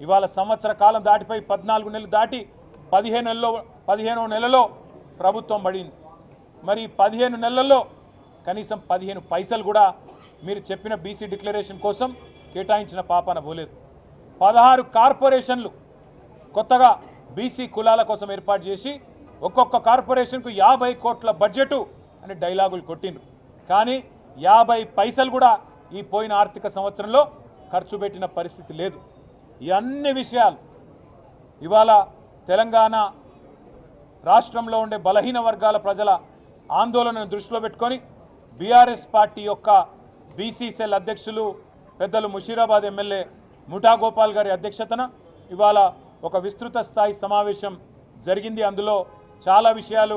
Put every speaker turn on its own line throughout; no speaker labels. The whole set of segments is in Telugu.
ఇవాళ సంవత్సర కాలం దాటిపోయి 14 నెలలు దాటి 15వ నెలలో ప్రభుత్వం పడింది. మరి 15 నెలల్లో కనీసం 15 పైసలు కూడా మీరు చెప్పిన బీసీ డిక్లరేషన్ కోసం కేటాయించిన పాపాన పోలేదు. 16 కార్పొరేషన్లు కొత్తగా బీసీ కులాల కోసం ఏర్పాటు చేసి ఒక్కొక్క కార్పొరేషన్కు 50 కోట్ల బడ్జెటు అని డైలాగులు కొట్టిండ్రు. కానీ 50 పైసలు కూడా ఈ పోయిన ఆర్థిక సంవత్సరంలో ఖర్చు పెట్టిన పరిస్థితి లేదు. ఈ అన్ని విషయాలు ఇవాళ తెలంగాణ రాష్ట్రంలో ఉండే బలహీన వర్గాల ప్రజల ఆందోళనను దృష్టిలో పెట్టుకొని బీఆర్ఎస్ పార్టీ యొక్క బీసీ సెల్ అధ్యక్షులు పెద్దలు ముషీరాబాద్ ఎమ్మెల్యే ముఠా గోపాల్ గారి అధ్యక్షతన ఇవాళ ఒక విస్తృత స్థాయి సమావేశం జరిగింది. అందులో చాలా విషయాలు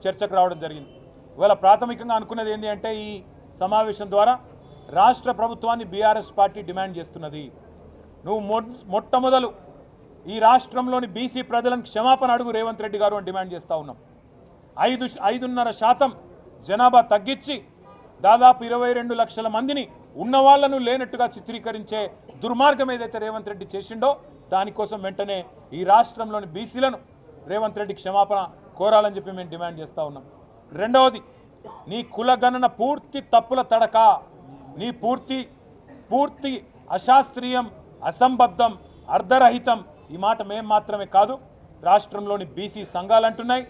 చర్చకు రావడం జరిగింది. ఇవాళ ప్రాథమికంగా అనుకున్నది ఏంటి అంటే ఈ సమావేశం ద్వారా రాష్ట్ర ప్రభుత్వాన్ని బీఆర్ఎస్ పార్టీ డిమాండ్ చేస్తున్నది, నువ్వు మొట్టమొదలు ఈ రాష్ట్రంలోని బీసీ ప్రజలను క్షమాపణ అడుగు రేవంత్ రెడ్డి గారు అని డిమాండ్ చేస్తూ ఉన్నాం. 5.5% జనాభా తగ్గించి దాదాపు 22 లక్షల మందిని ఉన్నవాళ్లను లేనట్టుగా చిత్రీకరించే దుర్మార్గం ఏదైతే రేవంత్ రెడ్డి చేసిండో దానికోసం వెంటనే ఈ రాష్ట్రంలోని బీసీలను రేవంత్ రెడ్డి క్షమాపణ కోరాలని చెప్పి మేము డిమాండ్ చేస్తూ ఉన్నాం. రెండవది, నీ కులగణన పూర్తి తప్పుల తడక, నీ పూర్తి అశాస్త్రీయం, అసంబద్ధం, అర్ధరహితం. ఈ మాట మేము మాత్రమే కాదు, రాష్ట్రంలోని బీసీ సంఘాలు అంటున్నాయి.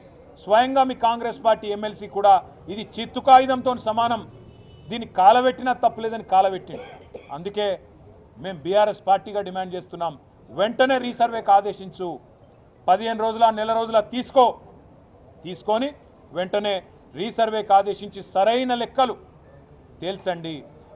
స్వయంగా మీ కాంగ్రెస్ పార్టీ ఎమ్మెల్సీ కూడా ఇది చిత్తు కాగితంతో సమానం, దీన్ని కాలబెట్టినా తప్పులేదని కాలబెట్టింది. అందుకే మేము బీఆర్ఎస్ పార్టీగా డిమాండ్ చేస్తున్నాం, వెంటనే రీసర్వేకి ఆదేశించు. 15 రోజుల నెల రోజుల తీసుకొని వెంటనే రీసర్వేకి ఆదేశించి సరైన లెక్కలు తేల్చండి.